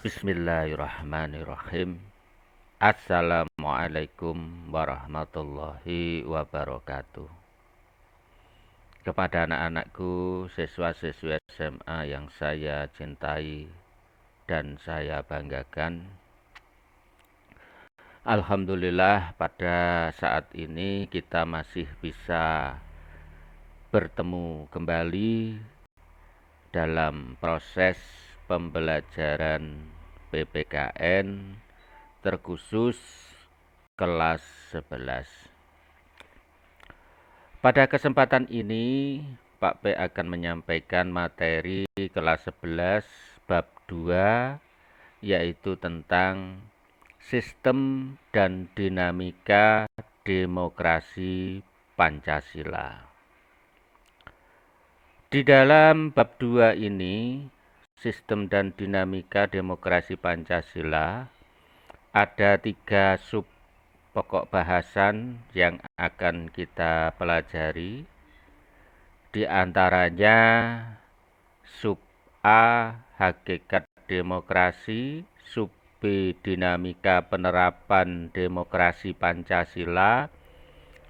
Bismillahirrahmanirrahim. Assalamualaikum warahmatullahi wabarakatuh. Kepada anak-anakku, siswa-siswi SMA yang saya cintai dan saya banggakan, alhamdulillah pada saat ini kita masih bisa bertemu kembali dalam proses pembelajaran PPKN terkhusus kelas 11. Pada kesempatan ini Pak P akan menyampaikan materi kelas 11 bab 2, yaitu tentang sistem dan dinamika demokrasi Pancasila. Di dalam bab 2 ini, sistem dan dinamika demokrasi Pancasila, ada 3 sub pokok bahasan yang akan kita pelajari. Di antaranya sub A, hakikat demokrasi, sub B, dinamika penerapan demokrasi Pancasila,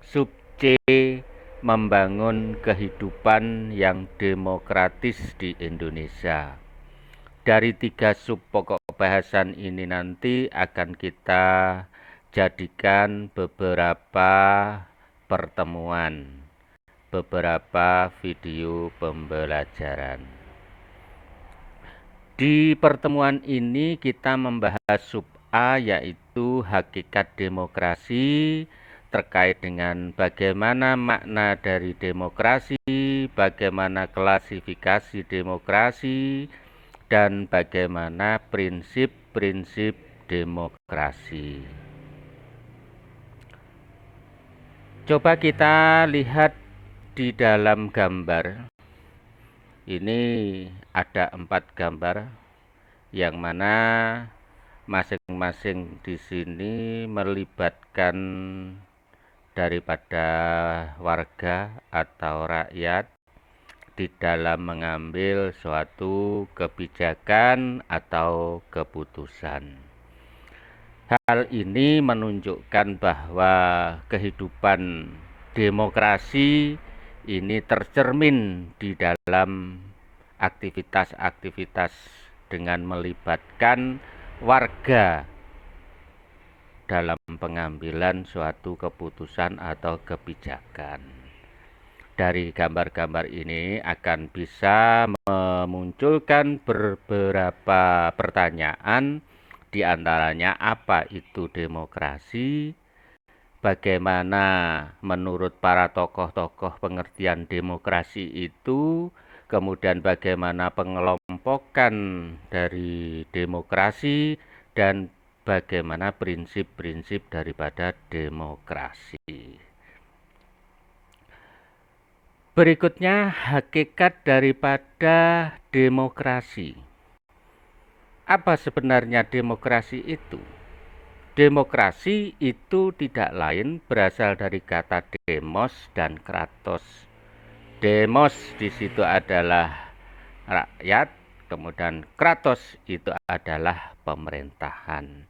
sub C, membangun kehidupan yang demokratis di Indonesia. Dari 3 sub pokok bahasan ini nanti akan kita jadikan beberapa pertemuan, beberapa video pembelajaran. Di pertemuan ini kita membahas sub A, yaitu hakikat demokrasi, terkait dengan bagaimana makna dari demokrasi, bagaimana klasifikasi demokrasi, dan bagaimana prinsip-prinsip demokrasi. Coba kita lihat di dalam gambar. Ini ada 4 gambar yang mana masing-masing di sini melibatkan daripada warga atau rakyat di dalam mengambil suatu kebijakan atau keputusan. Hal ini menunjukkan bahwa kehidupan demokrasi ini tercermin di dalam aktivitas-aktivitas dengan melibatkan warga dalam pengambilan suatu keputusan atau kebijakan. Dari gambar-gambar ini akan bisa memunculkan beberapa pertanyaan, di antaranya apa itu demokrasi, bagaimana menurut para tokoh-tokoh pengertian demokrasi itu, kemudian bagaimana pengelompokan dari demokrasi, dan bagaimana prinsip-prinsip daripada demokrasi. Berikutnya, hakikat daripada demokrasi. Apa sebenarnya demokrasi itu? Demokrasi itu tidak lain berasal dari kata demos dan kratos. Demos di situ adalah rakyat, kemudian kratos itu adalah pemerintahan.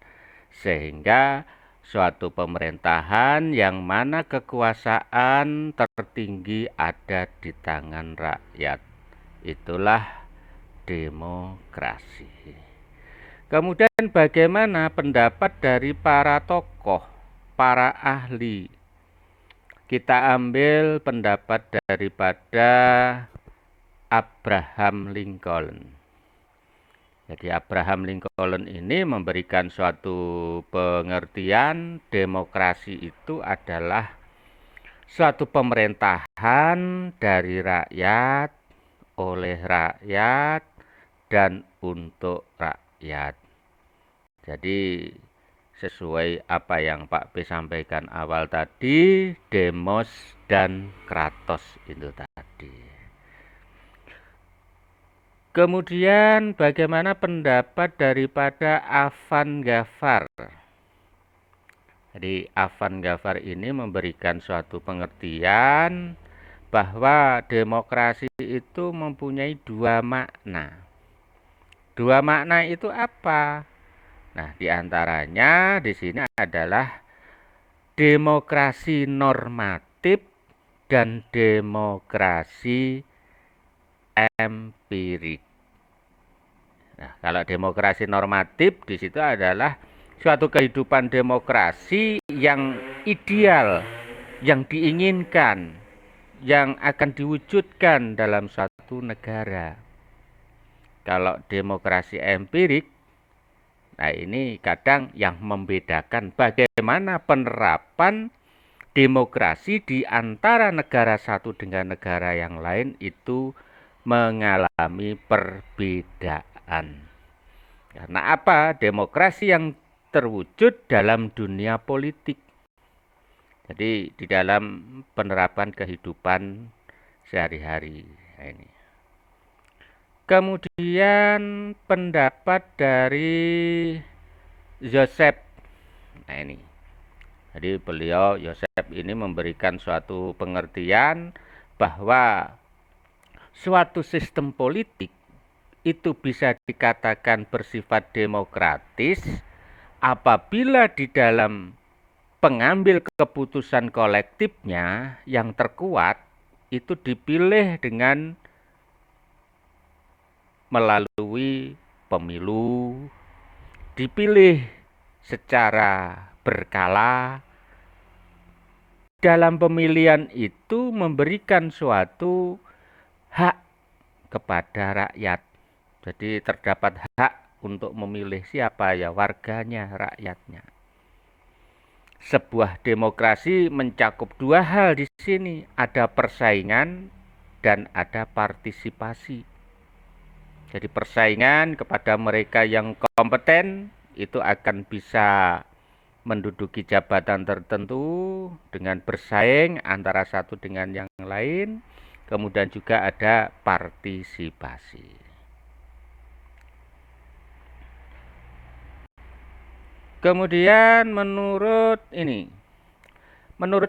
Sehingga suatu pemerintahan yang mana kekuasaan tertinggi ada di tangan rakyat, itulah demokrasi. Kemudian bagaimana pendapat dari para tokoh, para ahli? Kita ambil pendapat daripada Abraham Lincoln. Jadi Abraham Lincoln ini memberikan suatu pengertian demokrasi itu adalah suatu pemerintahan dari rakyat, oleh rakyat, dan untuk rakyat. Jadi sesuai apa yang Pak P sampaikan awal tadi, demos dan kratos itu tadi. Kemudian bagaimana pendapat daripada Afan Ghaffar? Jadi Afan Ghaffar ini memberikan suatu pengertian bahwa demokrasi itu mempunyai 2 makna. Dua makna itu apa? Nah, diantaranya di sini adalah demokrasi normatif dan demokrasi empirik. Nah, kalau demokrasi normatif di situ adalah suatu kehidupan demokrasi yang ideal, yang diinginkan, yang akan diwujudkan dalam suatu negara. Kalau demokrasi empirik, nah ini kadang yang membedakan bagaimana penerapan demokrasi di antara negara satu dengan negara yang lain itu mengalami perbedaan. Karena apa? Demokrasi yang terwujud dalam dunia politik. Jadi di dalam penerapan kehidupan sehari-hari. Nah, ini. Kemudian pendapat dari Joseph. Nah ini. Jadi beliau Joseph ini memberikan suatu pengertian bahwa suatu sistem politik itu bisa dikatakan bersifat demokratis apabila di dalam pengambil keputusan kolektifnya yang terkuat itu dipilih dengan melalui pemilu, dipilih secara berkala. Dalam pemilihan itu memberikan suatu hak kepada rakyat. Jadi terdapat hak untuk memilih siapa ya warganya, rakyatnya. Sebuah demokrasi mencakup dua hal di sini, ada persaingan dan ada partisipasi. Jadi persaingan kepada mereka yang kompeten itu akan bisa menduduki jabatan tertentu dengan bersaing antara satu dengan yang lain. Kemudian juga ada partisipasi. Kemudian menurut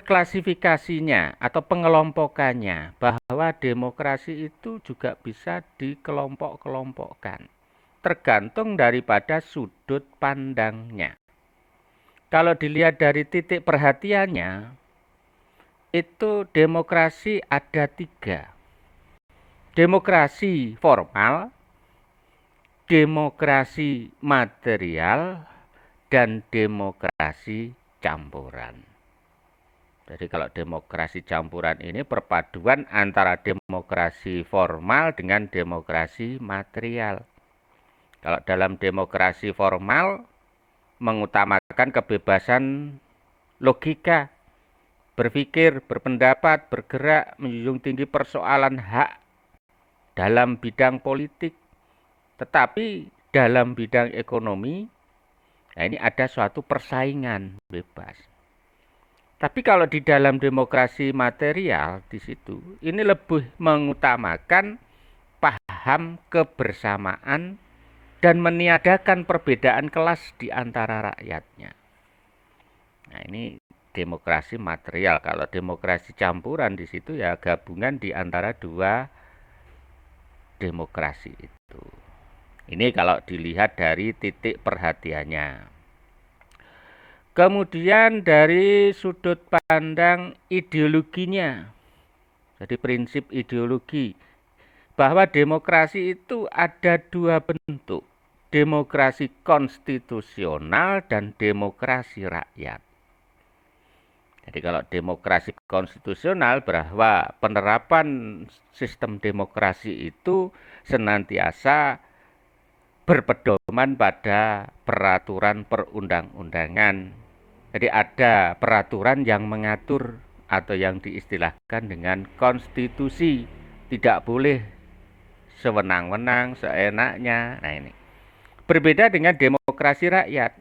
klasifikasinya atau pengelompokannya bahwa demokrasi itu juga bisa dikelompok-kelompokkan tergantung daripada sudut pandangnya. Kalau dilihat dari titik perhatiannya, itu demokrasi ada tiga. Demokrasi formal, demokrasi material, dan demokrasi campuran. Jadi kalau demokrasi campuran ini perpaduan antara demokrasi formal dengan demokrasi material. Kalau dalam demokrasi formal mengutamakan kebebasan logika, berpikir, berpendapat, bergerak, menjunjung tinggi persoalan hak dalam bidang politik. Tetapi dalam bidang ekonomi, nah ini ada suatu persaingan bebas. Tapi kalau di dalam demokrasi material di situ, ini lebih mengutamakan paham kebersamaan dan meniadakan perbedaan kelas di antara rakyatnya. Nah, ini demokrasi material. Kalau demokrasi campuran di situ ya gabungan di antara dua demokrasi itu. Ini kalau dilihat dari titik perhatiannya. Kemudian dari sudut pandang ideologinya. Jadi prinsip ideologi bahwa demokrasi itu ada dua bentuk, demokrasi konstitusional dan demokrasi rakyat. Jadi kalau demokrasi konstitusional bahwa penerapan sistem demokrasi itu senantiasa berpedoman pada peraturan perundang-undangan. Jadi ada peraturan yang mengatur atau yang diistilahkan dengan konstitusi, tidak boleh sewenang-wenang, seenaknya. Nah ini. Berbeda dengan demokrasi rakyat.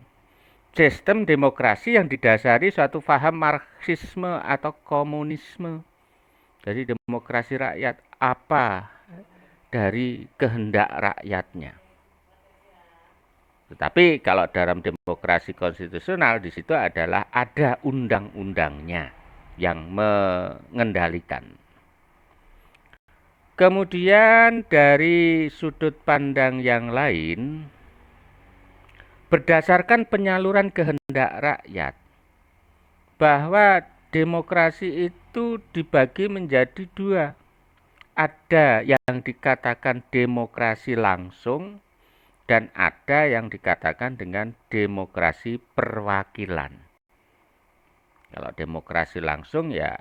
Sistem demokrasi yang didasari suatu paham Marxisme atau komunisme. Jadi demokrasi rakyat apa dari kehendak rakyatnya. Tetapi kalau dalam demokrasi konstitusional di situ adalah ada undang-undangnya yang mengendalikan. Kemudian dari sudut pandang yang lain, berdasarkan penyaluran kehendak rakyat, bahwa demokrasi itu dibagi menjadi dua. Ada yang dikatakan demokrasi langsung dan ada yang dikatakan dengan demokrasi perwakilan. Kalau demokrasi langsung ya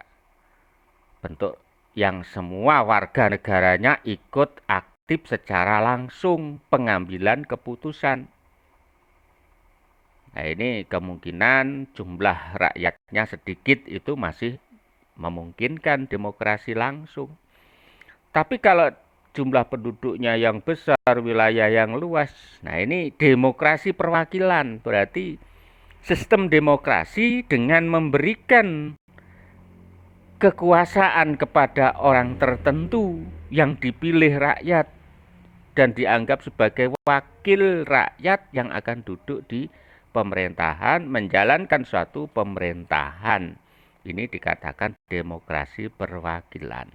bentuk yang semua warga negaranya ikut aktif secara langsung pengambilan keputusan. Nah, ini kemungkinan jumlah rakyatnya sedikit itu masih memungkinkan demokrasi langsung. Tapi kalau jumlah penduduknya yang besar, wilayah yang luas, nah ini demokrasi perwakilan. Berarti sistem demokrasi dengan memberikan kekuasaan kepada orang tertentu yang dipilih rakyat dan dianggap sebagai wakil rakyat yang akan duduk di pemerintahan, menjalankan suatu pemerintahan. Ini dikatakan demokrasi perwakilan.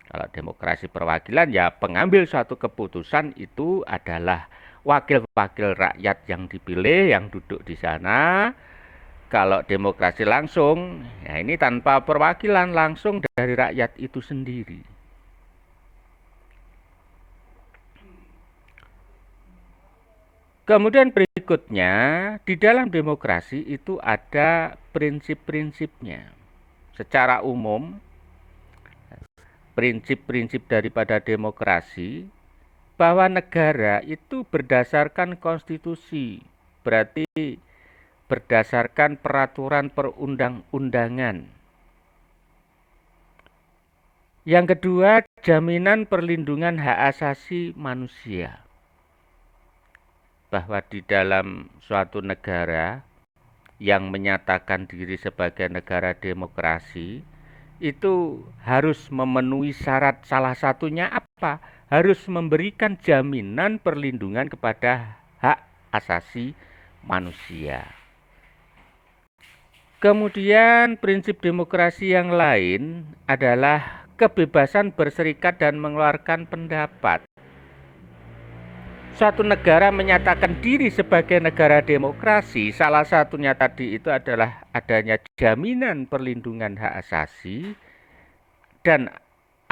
Kalau demokrasi perwakilan ya pengambil suatu keputusan itu adalah wakil-wakil rakyat yang dipilih, yang duduk di sana. Kalau demokrasi langsung, ya ini tanpa perwakilan langsung dari rakyat itu sendiri. Kemudian berikutnya, di dalam demokrasi itu ada prinsip-prinsipnya. Secara umum, prinsip-prinsip daripada demokrasi, bahwa negara itu berdasarkan konstitusi, berarti berdasarkan peraturan perundang-undangan. Yang kedua, jaminan perlindungan hak asasi manusia. Bahwa di dalam suatu negara yang menyatakan diri sebagai negara demokrasi, itu harus memenuhi syarat, salah satunya apa? Harus memberikan jaminan perlindungan kepada hak asasi manusia. Kemudian prinsip demokrasi yang lain adalah kebebasan berserikat dan mengeluarkan pendapat. Suatu negara menyatakan diri sebagai negara demokrasi, salah satunya tadi itu adalah adanya jaminan perlindungan hak asasi, dan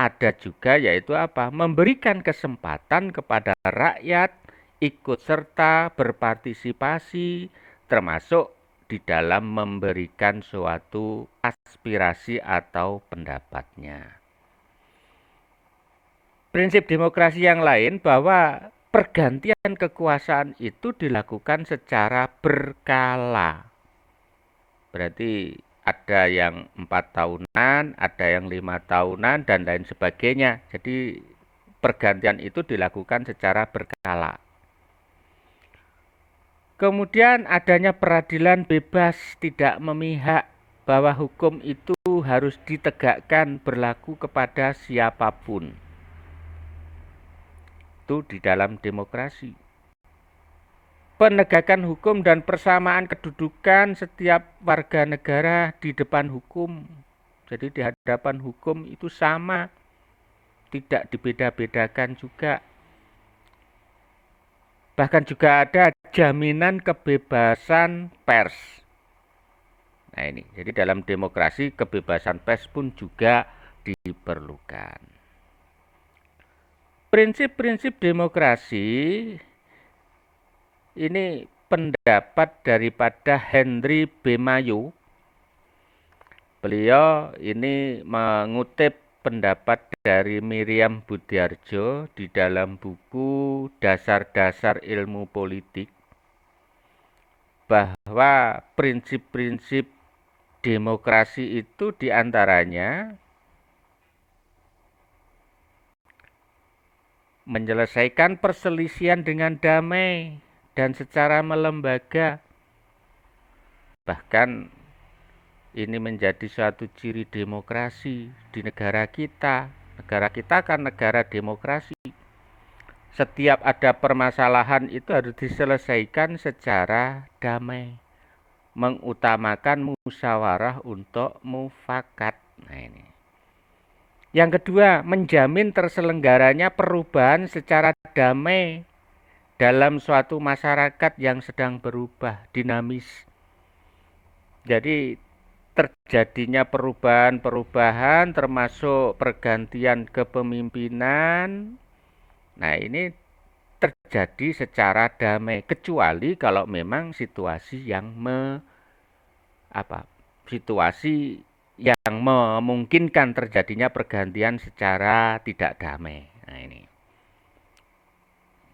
ada juga yaitu apa? Memberikan kesempatan kepada rakyat ikut serta berpartisipasi, termasuk di dalam memberikan suatu aspirasi atau pendapatnya. Prinsip demokrasi yang lain bahwa pergantian kekuasaan itu dilakukan secara berkala. Berarti ada yang 4 tahunan, ada yang 5 tahunan, dan lain sebagainya. Jadi pergantian itu dilakukan secara berkala. Kemudian adanya peradilan bebas, tidak memihak, bahwa hukum itu harus ditegakkan berlaku kepada siapapun. Itu di dalam demokrasi. Penegakan hukum dan persamaan kedudukan setiap warga negara di depan hukum. Jadi di hadapan hukum itu sama, tidak dibeda-bedakan juga. Bahkan juga ada jaminan kebebasan pers. Nah ini, jadi dalam demokrasi kebebasan pers pun juga diperlukan. Prinsip-prinsip demokrasi ini pendapat daripada Henry B. Mayo. Beliau ini mengutip pendapat dari Miriam Budiarjo di dalam buku Dasar-Dasar Ilmu Politik, bahwa prinsip-prinsip demokrasi itu diantaranya menyelesaikan perselisihan dengan damai dan secara melembaga. Bahkan ini menjadi suatu ciri demokrasi di negara kita. Negara kita kan negara demokrasi. Setiap ada permasalahan itu harus diselesaikan secara damai, mengutamakan musyawarah untuk mufakat. Nah ini. Yang kedua, menjamin terselenggaranya perubahan secara damai dalam suatu masyarakat yang sedang berubah, dinamis. Jadi terjadinya perubahan-perubahan termasuk pergantian kepemimpinan. Nah, ini terjadi secara damai kecuali kalau memang situasi yang situasi yang memungkinkan terjadinya pergantian secara tidak damai. Nah, ini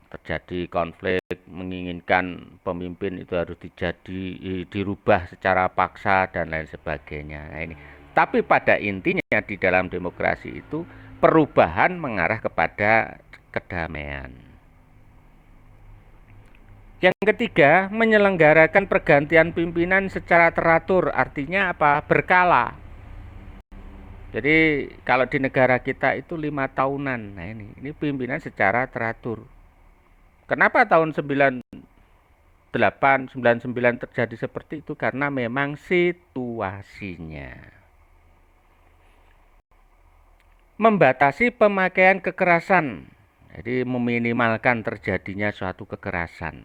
terjadi konflik menginginkan pemimpin itu harus dirubah secara paksa dan lain sebagainya. Nah, ini. Tapi pada intinya di dalam demokrasi itu perubahan mengarah kepada kedamaian. Yang ketiga, menyelenggarakan pergantian pimpinan secara teratur, artinya apa? Berkala. Jadi kalau di negara kita itu 5 tahunan. Nah, ini pimpinan secara teratur. Kenapa tahun 98, 99 terjadi seperti itu? Karena memang situasinya. Membatasi pemakaian kekerasan. Jadi meminimalkan terjadinya suatu kekerasan.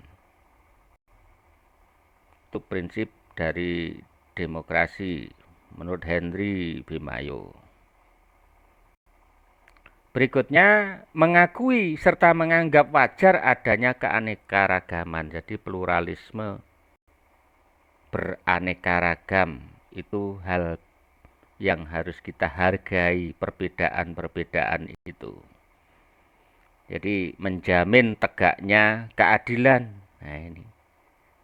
Itu prinsip dari demokrasi menurut Henry B. Mayo. Berikutnya, mengakui serta menganggap wajar adanya keanekaragaman. Jadi pluralisme, beraneka ragam itu hal yang harus kita hargai, perbedaan-perbedaan itu. Jadi menjamin tegaknya keadilan. Nah, ini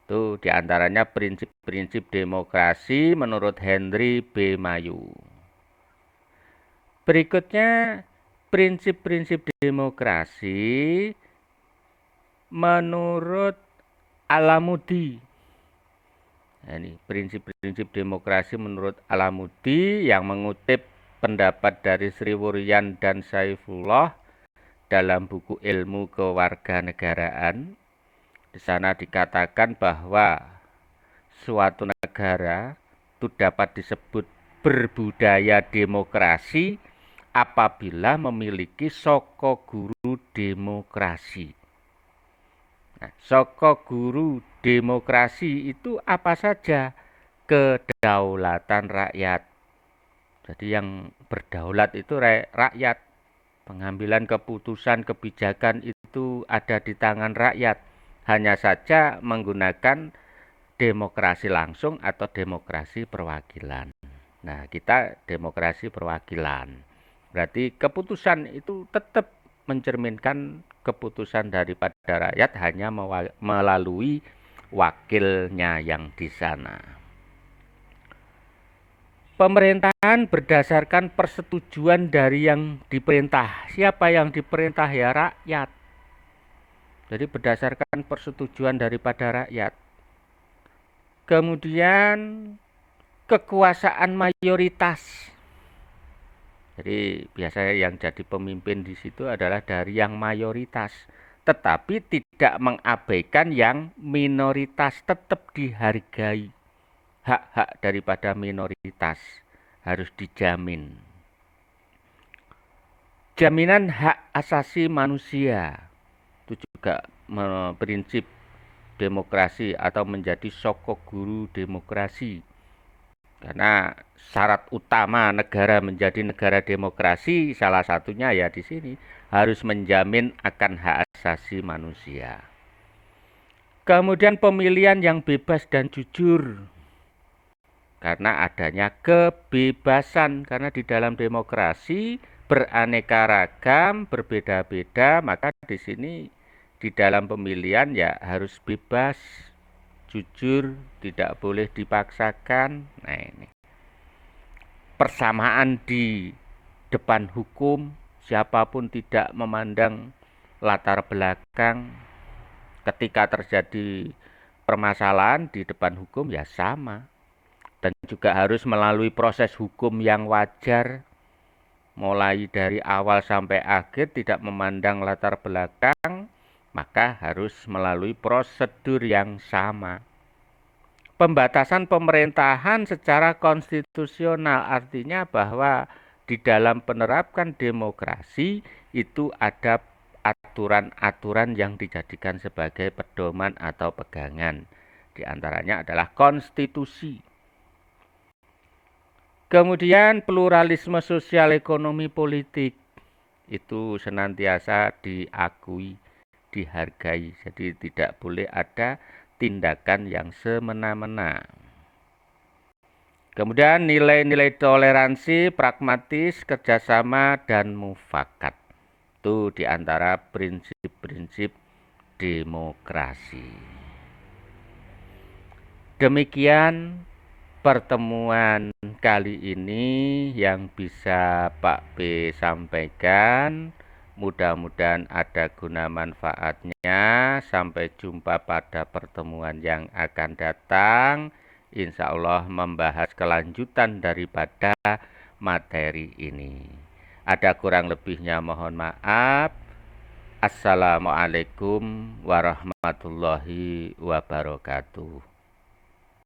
itu diantaranya prinsip-prinsip demokrasi menurut Henry B. Mayo. Berikutnya, prinsip-prinsip demokrasi menurut Alamudi. Nah, ini prinsip-prinsip demokrasi menurut Alamudi yang mengutip pendapat dari Sri Wuryan dan Saifullah dalam buku Ilmu Kewarganegaraan. Di sana dikatakan bahwa suatu negara itu dapat disebut berbudaya demokrasi apabila memiliki soko guru demokrasi. Nah, soko guru demokrasi itu apa saja? Kedaulatan rakyat. Jadi yang berdaulat itu rakyat. Pengambilan keputusan kebijakan itu ada di tangan rakyat. Hanya saja menggunakan demokrasi langsung atau demokrasi perwakilan. Nah, kita demokrasi perwakilan. Berarti keputusan itu tetap mencerminkan keputusan daripada rakyat hanya melalui wakilnya yang di sana. Pemerintahan berdasarkan persetujuan dari yang diperintah. Siapa yang diperintah? Ya rakyat. Jadi berdasarkan persetujuan daripada rakyat. Kemudian kekuasaan mayoritas. Jadi biasanya yang jadi pemimpin di situ adalah dari yang mayoritas. Tetapi tidak mengabaikan yang minoritas, tetap dihargai. Hak-hak daripada minoritas harus dijamin. Jaminan hak asasi manusia. Itu juga prinsip demokrasi atau menjadi soko guru demokrasi. Karena syarat utama negara menjadi negara demokrasi salah satunya ya di sini harus menjamin akan hak asasi manusia. Kemudian pemilihan yang bebas dan jujur. Karena adanya kebebasan, karena di dalam demokrasi beraneka ragam, berbeda-beda, maka di sini di dalam pemilihan ya harus bebas, jujur, tidak boleh dipaksakan. Nah, ini persamaan di depan hukum, siapapun tidak memandang latar belakang. Ketika terjadi permasalahan di depan hukum ya sama. Dan juga harus melalui proses hukum yang wajar, mulai dari awal sampai akhir tidak memandang latar belakang, maka harus melalui prosedur yang sama. Pembatasan pemerintahan secara konstitusional artinya bahwa di dalam penerapkan demokrasi itu ada aturan-aturan yang dijadikan sebagai pedoman atau pegangan. Di antaranya adalah konstitusi. Kemudian pluralisme sosial ekonomi politik itu senantiasa diakui, dihargai. Jadi tidak boleh ada tindakan yang semena-mena. Kemudian nilai-nilai toleransi, pragmatis, kerjasama, dan mufakat. Itu diantara prinsip-prinsip demokrasi. Demikian pertemuan kali ini yang bisa Pak B sampaikan. Mudah-mudahan ada guna manfaatnya. Sampai jumpa pada pertemuan yang akan datang. Insya Allah membahas kelanjutan daripada materi ini. Ada kurang lebihnya mohon maaf. Assalamualaikum warahmatullahi wabarakatuh.